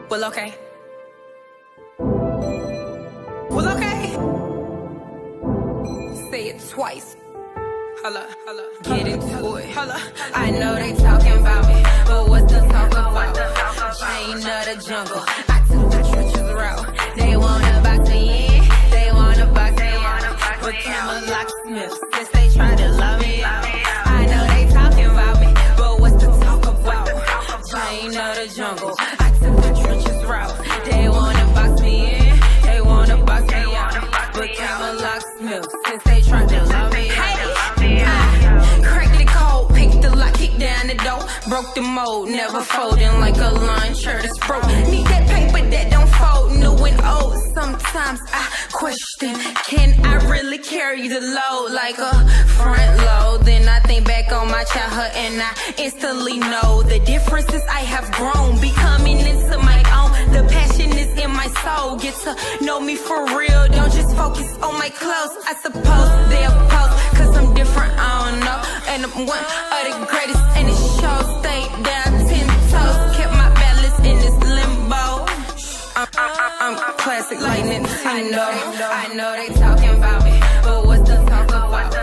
Well, okay. Well, okay. Say it twice. Holla, holla, get into it. Holla. I know they talking about me, but what's the talk about? Chain of the jungle. I took the trenches route. They wanna box me in. They wanna box me out. But camera locksmiths, since they try to love me out. I know they talking about me, but what's the talk about? Chain of the jungle. I took the trenches route. They wanna box me in. They wanna box me out. But camera locksmiths, since they try to love me out. Cracked the code, picked the lock, kicked down the door. Broke the mold, never folding like a launcher that's broke. Need that paper that don't fold, new and old. Sometimes I question, can I really carry the load like a front load? Then I think back on my childhood and I instantly know the difference is I have grown, becoming into my own. The passion is in my soul, get to know me for real. Don't just focus on my clothes, I suppose they're post, cause I'm different, I don't know. And I'm one of the greatest, and it shows. Stay down 10 toes, kept my balance in this limbo. I'm classic like Nintendo. I know they talking about me, but what's the talk about?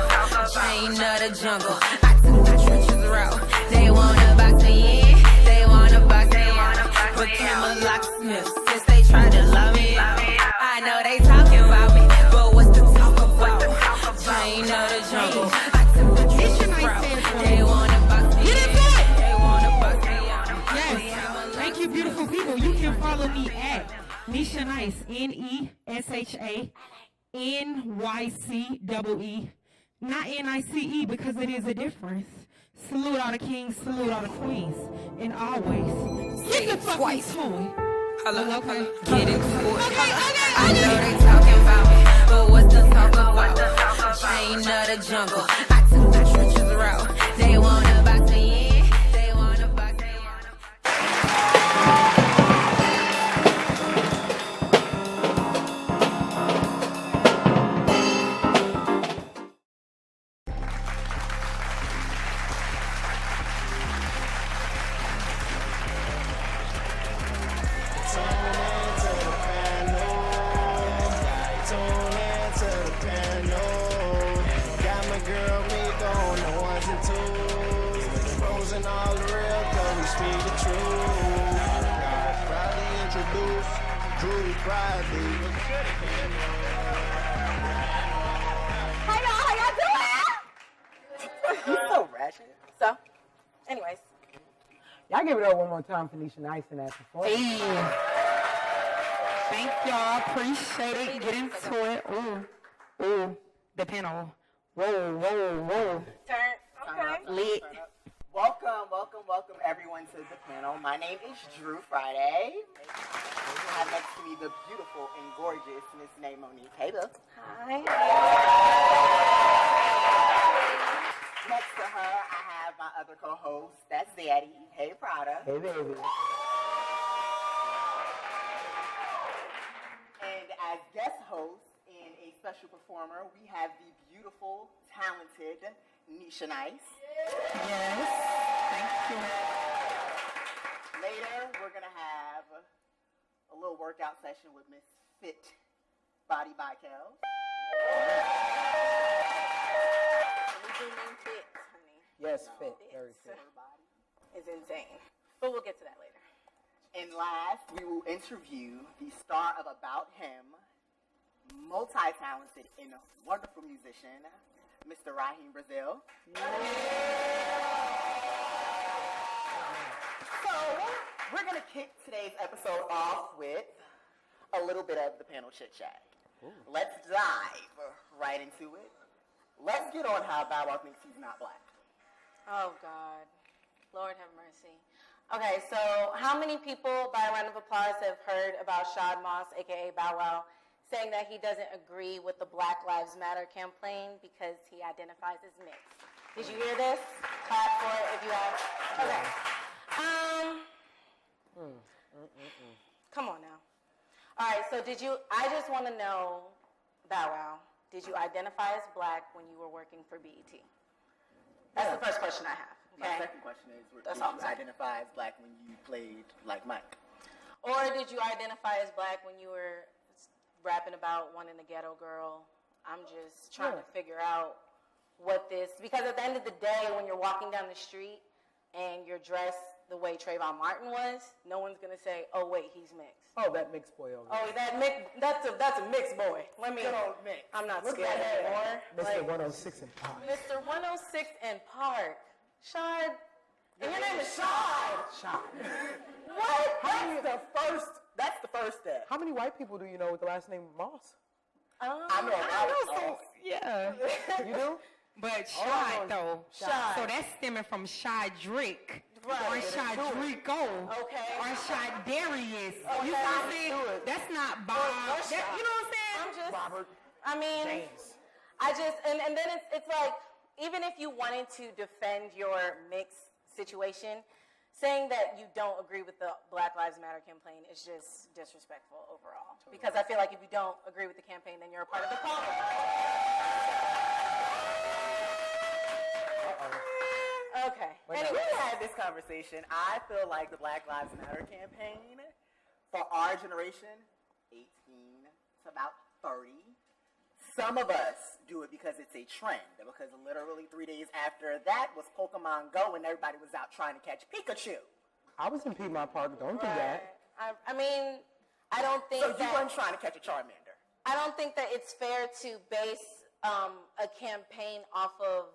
Chain of the jungle. I took the trenches route. They wanna box me in, they wanna box me out. But camera locksmiths, since they try to love me out. I know they talking about me, but what's the talk about? Chain of the jungle. I took the trenches route. They wanna box me in, they wanna box me out. Yes. Thank you, beautiful people. You can follow me at Nisha Nice, NESHANYCEE, not NICE, because it is a difference. Salute all the kings, salute all the queens, and always Say it twice. Tune. Holla, Okay. get into it. I know they talking about me, but what's the talk about? Chain of the jungle. I took the trenches route. They wanna box me in, they wanna box me out. So, anyways. Y'all give it up one more time for Nisha Nice and that performance. Hey. Thank y'all. Appreciate it. Get into it. Ooh. The panel. Whoa. Turn. Okay. Lit. Welcome everyone to the panel. My name is Drew Friday. I have next to me the beautiful and gorgeous Miss Monique. Hey, Bill. Hi. Next to her, I have my other co-host. That's Daddy. Hey, Prada. Hey, baby. And as guest host and a special performer, we have the beautiful, talented Nisha Nice. Yes. Thank you. Later, we're going to have a little workout session with Miss Fit Body by Kel. Fit, honey. Yes, fit. Very fit. Her body. It's insane. But we'll get to that later. And last, we will interview the star of About Him, multi-talented and wonderful musician, Mr. Raheem Brazil. So, we're going to kick today's episode off with a little bit of the panel chit-chat. Let's dive right into it. Let's get on how Bow Wow thinks he's not black. Oh, God. Lord have mercy. Okay, so how many people, by a round of applause, have heard about Shad Moss, a.k.a. Bow Wow, saying that he doesn't agree with the Black Lives Matter campaign because he identifies as mixed? Did you hear this? Clap for it if you have. Okay. Come on now. All right, so I just want to know, Bow Wow, did you identify as black when you were working for BET? That's the first question I have. My second question is, did all I'm you saying. identify as black when you played like Mike? Or did you identify as black when you were rapping about wanting a ghetto girl? I'm just trying to figure out what this, because at the end of the day, when you're walking down the street and you're dressed the way Trayvon Martin was, no one's gonna say, "Oh wait, he's mixed." Oh, that mixed boy over there. Oh, that's a mixed boy. Good old mix. I'm not Look scared at anymore. Mr. 106 in Park. Mr. 106 and Park. Shad. And your name is Shad. Shot. What? That's the first step. How many white people do you know with the last name Moss? I know I know about some, yeah. You do? But Shy, though. Shy. So that's stemming from Shy Drake. Right. Or Shy Drico. Okay. Or Shy Darius. Okay. You know what I'm saying? That's not Bob. Or Shy. You know what I'm saying? I'm just, Robert. I mean, James. I just, and then it's like, even if you wanted to defend your mixed situation, saying that you don't agree with the Black Lives Matter campaign is just disrespectful overall. Because I feel like if you don't agree with the campaign, then you're a part of the problem. Okay. Anyway, we had this conversation. I feel like the Black Lives Matter campaign for our generation, 18 to about 30, some of us do it because it's a trend. Because literally 3 days after that was Pokemon Go and everybody was out trying to catch Pikachu. I was in Piedmont Park. Don't do that. I mean, I don't think So you that... weren't trying to catch a Charmander. I don't think that it's fair to base a campaign off of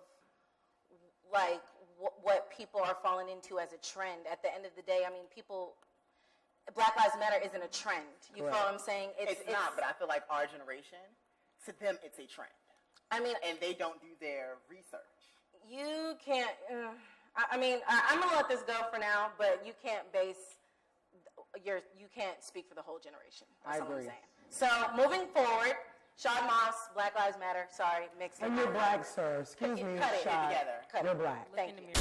like what people are falling into as a trend. At the end of the day, I mean, Black Lives Matter isn't a trend. You Correct. feel what I'm saying? It's not, but I feel like our generation, to them, it's a trend. I mean, And they don't do their research. you can't. I'm gonna let this go for now, but you can't you can't speak for the whole generation. That's I all I'm agree. saying. So moving forward, Shad Moss, Black Lives Matter. Sorry, mixed. And it you're up. black, sir. Excuse me. Cut it Shot. together. Cut You're it. black. Thank you.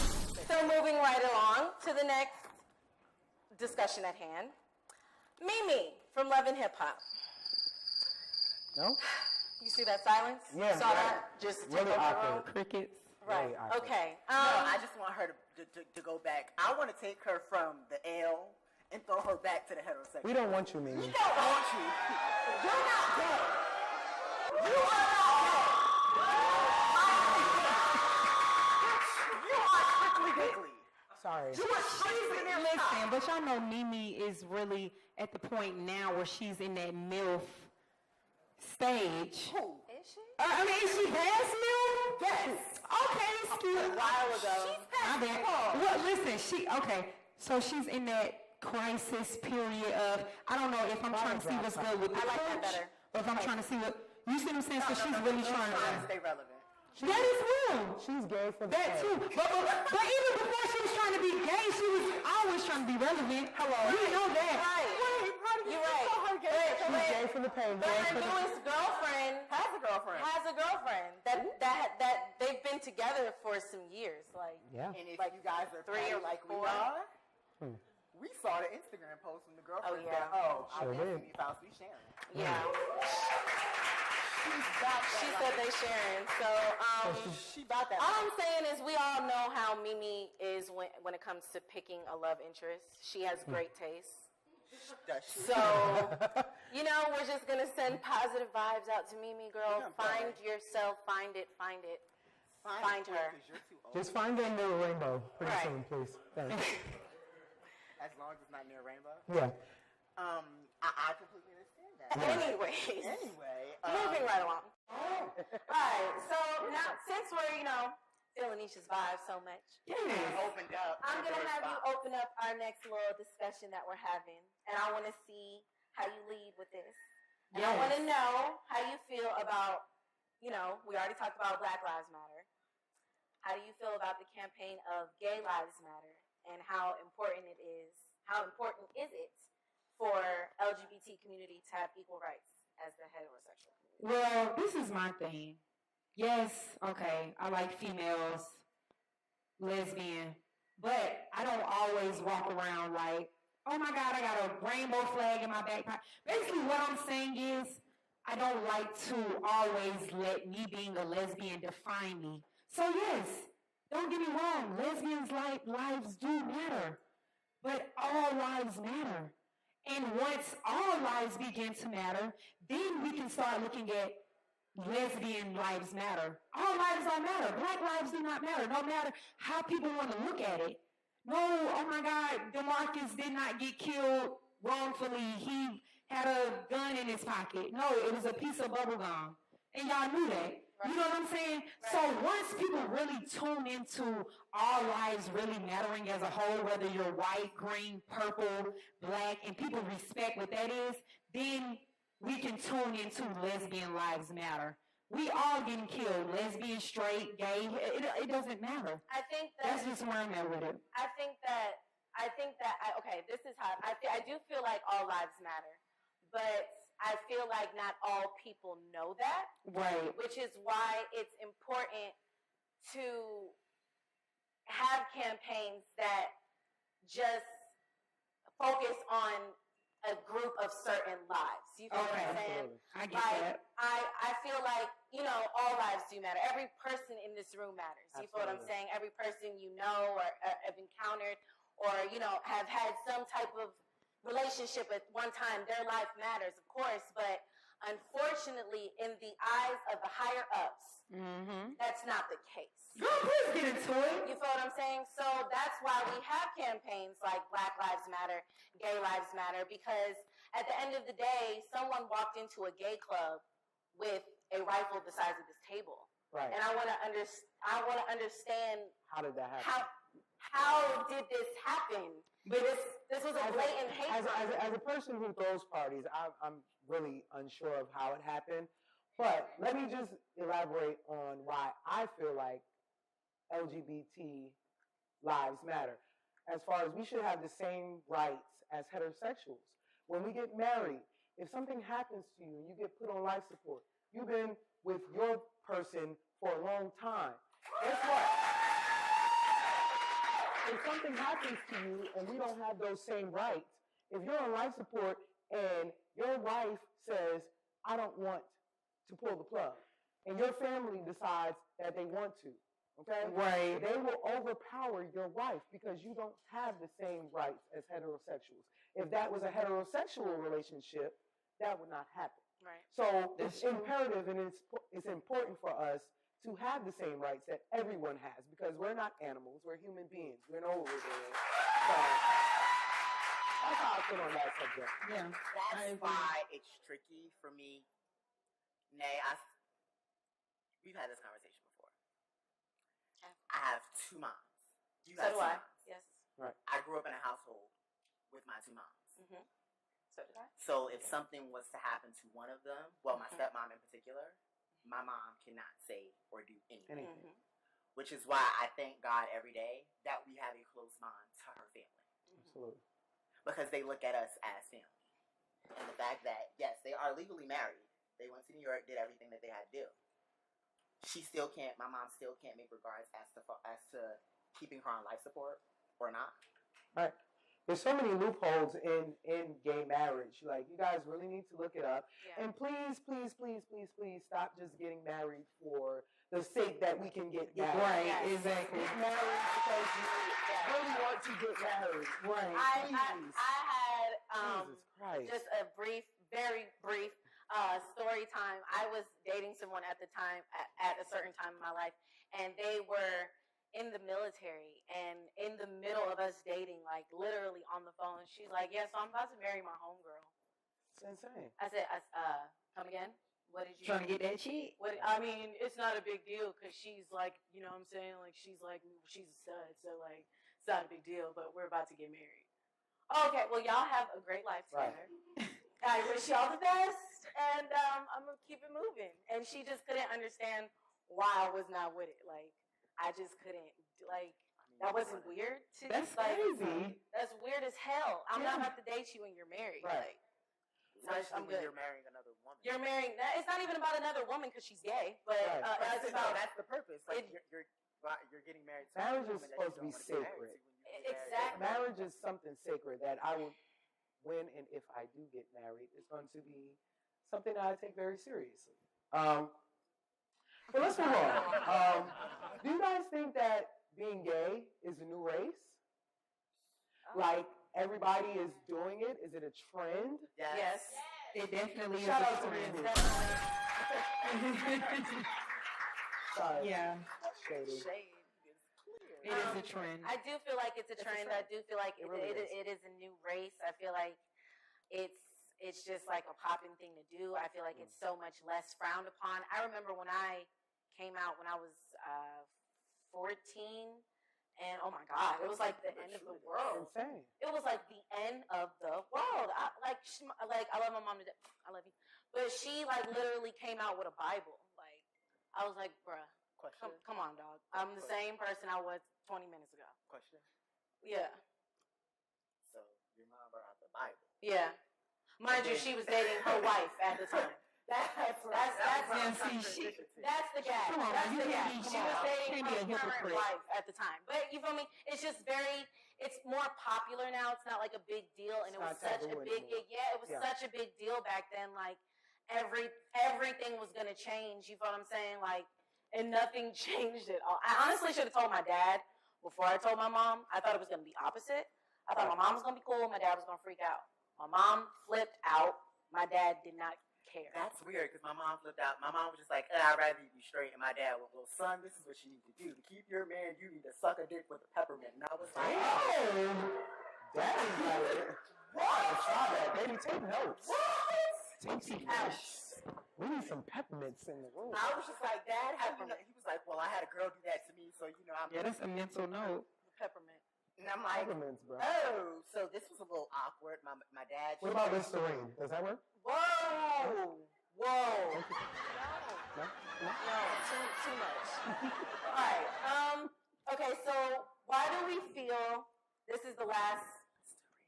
So moving right along to the next discussion at hand. Mimi from Love and Hip Hop. No? You see that silence? Yeah. Saw that? Just take Really over the awkward. room? Crickets. Right. Really awkward. Okay. No, I just want her to go back. I want to take her from the L and throw her back to the heterosexual. We don't want you, Mimi. We don't want you. You're not gay. You are not gay. You are strictly giggly. Sorry. You are strictly in there. Listen, but y'all know Mimi is really at the point now where she's in that MILF stage. Who? Is she? I mean, she has MILF? Yes. Okay, excuse me. A while ago. My bad. Well, listen, so she's in that crisis period of, I don't know if I'm trying to see what's good with the I like that coach, better. or if I'm trying to see what, you see what I'm saying? So she's really trying to, stay relevant. that is real. She's gay for the That fame. too. But even before she was trying to be gay, she was always trying to be relevant. Hello. You know that. Right. You're right. She's gay for the pain. But Gay her for the... newest girlfriend Has a girlfriend. has a girlfriend that they've been together for some years. Like, Yeah. And if Like you guys are 3 petty or like we 4. are, we saw the Instagram post from the girlfriend. Oh, yeah. That, I Sure guess did. we found sweet Sharon. yeah. She said they sharing. So, She about that. all I'm saying is we all know how Mimi is when it comes to picking a love interest. She has great taste. Does she? So, we're just going to send positive vibes out to Mimi, girl. Find yourself. Find it. Find Find her. Because you're too old. Just find her near a rainbow pretty Right. soon, please. Thanks. As long as it's not near a rainbow. Yeah. I completely understand that. Anyways. Anyway, Moving right along. All right. So now, since we're, feeling Nisha's vibe so much, opened up. I'm going to have you open up our next little discussion that we're having. And I want to see how you lead with this. And I want to know how you feel about, we already talked about Black Lives Matter. How do you feel about the campaign of Gay Lives Matter? And how important is it for LGBT community to have equal rights as the heterosexual community? Well, this is my thing. Yes, okay, I like females, lesbian, but I don't always walk around like, oh my God, I got a rainbow flag in my back pocket. Basically, what I'm saying is, I don't like to always let me being a lesbian define me. So yes, Don't get me wrong, lesbians' lives do matter, but all lives matter. And once all lives begin to matter, then we can start looking at lesbian lives matter. All lives don't matter. Black lives do not matter. No matter how people want to look at it. No, oh my God, DeMarcus did not get killed wrongfully. He had a gun in his pocket. No, it was a piece of bubble gum. And y'all knew that. You know what I'm saying? Right. So once people really tune into all lives really mattering as a whole, whether you're white, green, purple, black, and people respect what that is, then we can tune into lesbian lives matter. We all getting killed, lesbian, straight, gay, it doesn't matter. I think that's just where I'm at with it. I think that, okay, this is how, I do feel like all lives matter, but I feel like not all people know that. Right. Which is why it's important to have campaigns that just focus on a group of certain lives. You feel what I'm saying? I get that. I feel like, you know, all lives do matter. Every person in this room matters. You feel what I'm saying? Every person you know or have encountered or, you know, have had some type of relationship at one time, their life matters, of course, but unfortunately, in the eyes of the higher ups, that's not the case. Girl, please get into it. You feel what I'm saying? So that's why we have campaigns like Black Lives Matter, Gay Lives Matter, because at the end of the day, someone walked into a gay club with a rifle the size of this table. Right. And I want to understand how did that happen? How did this happen? But this was a blatant hate crime. As a person who throws parties, I'm really unsure of how it happened. But let me just elaborate on why I feel like LGBT lives matter. As far as we should have the same rights as heterosexuals. When we get married, if something happens to you and you get put on life support, you've been with your person for a long time. Guess what? If something happens to you and we don't have those same rights, if you're on life support and your wife says, I don't want to pull the plug, and your family decides that they want to, okay? Right. They will overpower your wife because you don't have the same rights as heterosexuals. If that was a heterosexual relationship, that would not happen. Right. So it's imperative and it's important for us to have the same rights that everyone has, because we're not animals, we're human beings. We know what we're doing. So that's how I feel on that subject. Yeah. That's why it's tricky for me. We've had this conversation before. I have two moms. You So have do two I. moms. Yes. Right. I grew up in a household with my two moms. Mm-hmm. So did I. So if something was to happen to one of them, well, my stepmom in particular, my mom cannot say or do anything. Which is why I thank God every day that we have a close bond to her family. Absolutely. Because they look at us as family. And the fact that, yes, they are legally married. They went to New York, did everything that they had to do. My mom still can't make regards as to keeping her on life support or not. Right. There's so many loopholes in gay marriage. Like, you guys really need to look it up. Yeah. And please, please, please, please, please stop just getting married for the sake that we can get married. Right, Yes. exactly. Get married because you really want to get married. Right. I had Jesus Christ. just a very brief story time. I was dating someone at the time, at a certain time in my life, and they were in the military, and in the middle of us dating, like literally on the phone, she's like, yeah, so I'm about to marry my homegirl. It's insane. I said, come again? What did you Trying to get that shit? I mean, it's not a big deal because she's like, you know what I'm saying? Like, she's a stud, so like, it's not a big deal, but we're about to get married. Okay, well, y'all have a great life together. Right. I wish y'all the best, and I'm going to keep it moving. And she just couldn't understand why I was not with it. Like, I just couldn't, like, that wasn't weird to me. That's like, crazy. That's weird as hell. I'm not about to date you when you're married. Right. Like, I'm good. You're marrying another woman. You're marrying. It's not even about another woman because she's gay, but Right. it's about. That's the purpose. Like you're getting married to Marriage a is woman supposed to that you be don't wanna get married sacred. to when you get Exactly. Marriage is something sacred that I will, when and if I do get married, it's going to be something that I take very seriously. But let's move on. Do you guys think that being gay is a new race? Like, everybody is doing it? Is it a trend? Yes. It definitely Shout is out a to trend. me. Sorry. Yeah, Shady. Shade is clear. it is a trend. I do feel like it's a trend. I do feel like It really is. it is a new race. I feel like it's just like a popping thing to do. I feel like it's so much less frowned upon. I remember when I came out when I was 14, and oh my God, it was like the end of the world. Insane. It was like the end of the world. I love my mom to death. I love you, but she like literally came out with a Bible. Like I was like, bruh, Question. come on, dog. I'm the same person I was 20 minutes ago. Question. Yeah, So your mom brought out the Bible. yeah. Mind you, she was dating her wife at the time. That's the gag. Come on, That's you the can't gag. be- She was dating can't be a her current hypocrite. wife at the time. But you feel me? It's just it's more popular now. It's not like a big deal, and It's it was not such a taboo big, anymore. yeah, it was Yeah. such a big deal back then. Like everything was gonna change. You feel what I'm saying? Like, and nothing changed at all. I honestly should have told my dad before I told my mom. I thought it was gonna be opposite. I thought my mom was gonna be cool. My dad was gonna freak out. My mom flipped out. My dad did not care. That's weird because my mom flipped out. My mom was just like, I'd rather you be straight. And my dad went, well, son, this is what you need to do. To keep your man, you need to suck a dick with a peppermint. And I was like, Daddy's like, what? Try that, baby. Take notes. what? Take some notes. We need some peppermints in the room. I was just like, Dad, how do you know? He was like, well, I had a girl do that to me, so, you know, I'm Yeah, that's a mental note. Peppermint. And I'm like, Peppermints, bro. oh, so this was a little awkward. My dad. What about Listerine? Does that work? Whoa! No? No, too much. All right. Okay, so why do we feel this is the last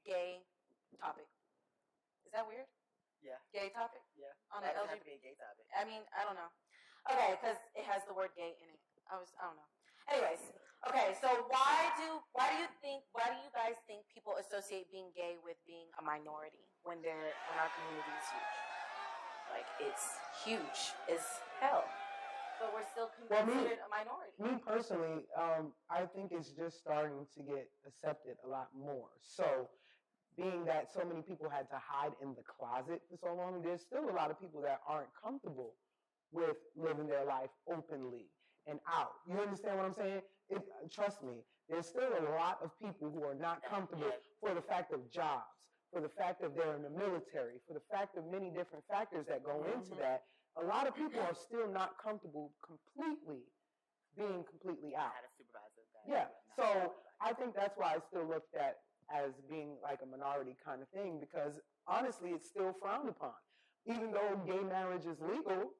gay topic? Is that weird? Yeah. Gay topic? Yeah. On the That doesn't have LGBT. to be a gay topic. I mean, I don't know. Okay, because it has the word gay in it. I don't know. Anyways, okay, so why do you guys think people associate being gay with being a minority when our community is huge? Like, it's huge as hell, but we're still considered a minority. Me personally, I think it's just starting to get accepted a lot more. So, being that so many people had to hide in the closet for so long, there's still a lot of people that aren't comfortable with living their life openly and out. You understand what I'm saying? Trust me, there's still a lot of people who are not comfortable for the fact of jobs, for the fact that they're in the military, for the fact of many different factors that go into that. A lot of people are still not comfortable being completely I out. had a supervisor that. Yeah, so I think that's why it's still looked at as being like a minority kind of thing, because honestly, it's still frowned upon. Even though gay marriage is legal,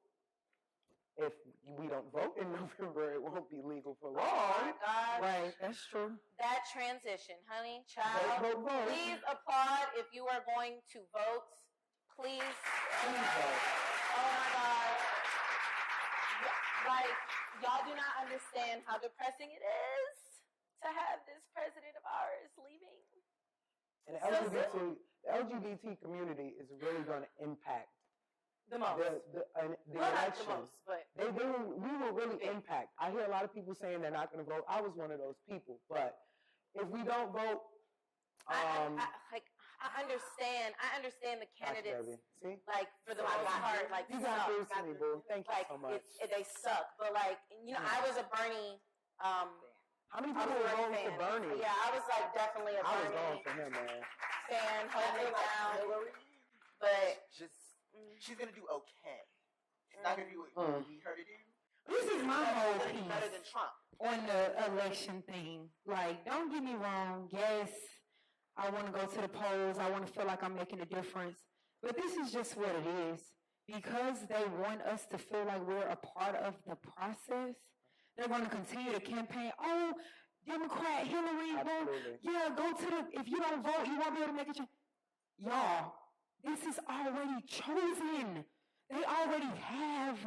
if we don't vote in November, it won't be legal for Oh long. my God. Right, that's true. That transition, honey, child. Vote. Please applaud if you are going to vote. Please. Please vote. Oh my God. Like, y'all do not understand how depressing it is to have this president of ours leaving. And So the LGBT community is really going to impact The most. the Well, not the election. most, but We will really impact. I hear a lot of people saying they're not going to vote. I was one of those people. But if we don't vote, I understand the candidates, baby. See? like, for the most part, like, You got suck. this to me, boo. Thank you Like, so much. they suck. But, like, you know, I was a Bernie, How many I people was were a voting fan. for Bernie? Yeah, I was, like, definitely a I was going Bernie for him, man. fan, holding it down. Hillary, But she's gonna do okay. She's not gonna do what we need her to do. This is my whole She's gonna be better piece than Trump. on the election thing. Like, don't get me wrong. Yes, I want to go to the polls. I want to feel like I'm making a difference. But this is just what it is. Because they want us to feel like we're a part of the process, they're going to continue to campaign. Oh, Democrat Hillary, Absolutely. go to if you don't vote, you won't be able to make a change. Y'all, this is already chosen. They already have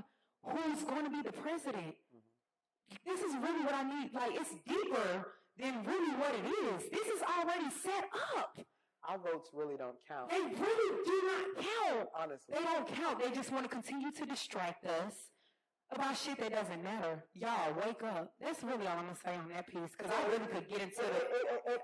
who's going to be the president. This is really what I need. Like, it's deeper than really what it is. This is already set up. Our votes really don't count. They really do not count. Honestly. They don't count. They just want to continue to distract us about shit that doesn't matter. Y'all, wake up. That's really all I'm going to say on that piece, because I really could get into It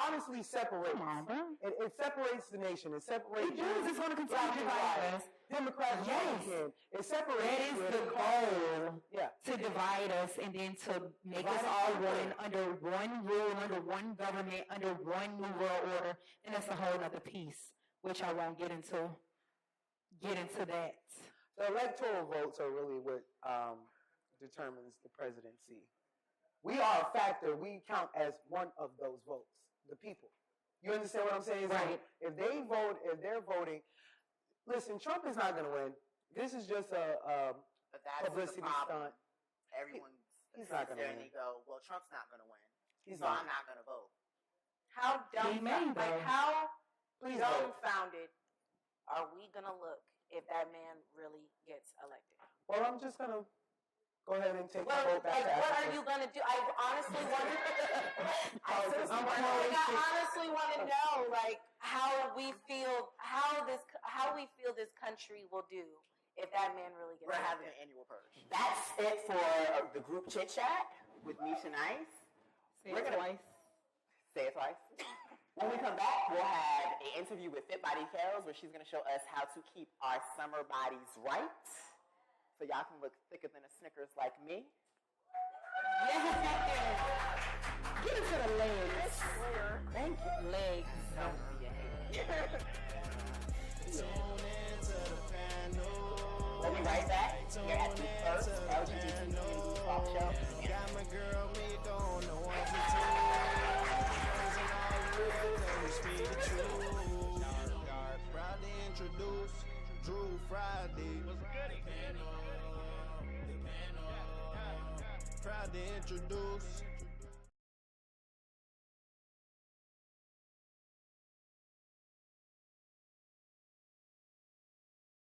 honestly separates. Come on, bro. It separates the nation. It separates. It does. It's going to continue to divide us. Democrats, Republicans. It separates. That is the goal. Yeah. To divide us and then to make us all one under one rule, under one government, under one new world order. And that's a whole other piece, which I won't get into. Get into that. The electoral votes are really what determines the presidency. We are a factor. We count as one of those votes. The people. You understand what I'm saying? Right. So if they're voting, listen, Trump is not going to win. This is just a publicity stunt. He's not going to there win. and they go, well, Trump's not going to win. He's so not. I'm not going to vote. How Please vote. dumbfounded are we going to look if that man really gets elected? Well, I'm just going to go ahead and take the Well, vote back like, to what Africa. are you going to do? I honestly want to know, like, how we feel this country will do if that man really gets We're elected. having an annual purge. That's it for the group chit chat with me, Shanae. Say it twice. Say it twice. When we come back, we'll have an interview with Fit Body Farrells where she's going to show us how to keep our summer bodies right. So y'all can look thicker than a Snickers like me. Yes. Get into the legs. Thank you. Legs. Don't be a hater. We'll be right back here at the first LGBT Talkshow. Got my girl, me don't know what to do. Speak the truth. Proud to introduce Drew Friday. Proud to introduce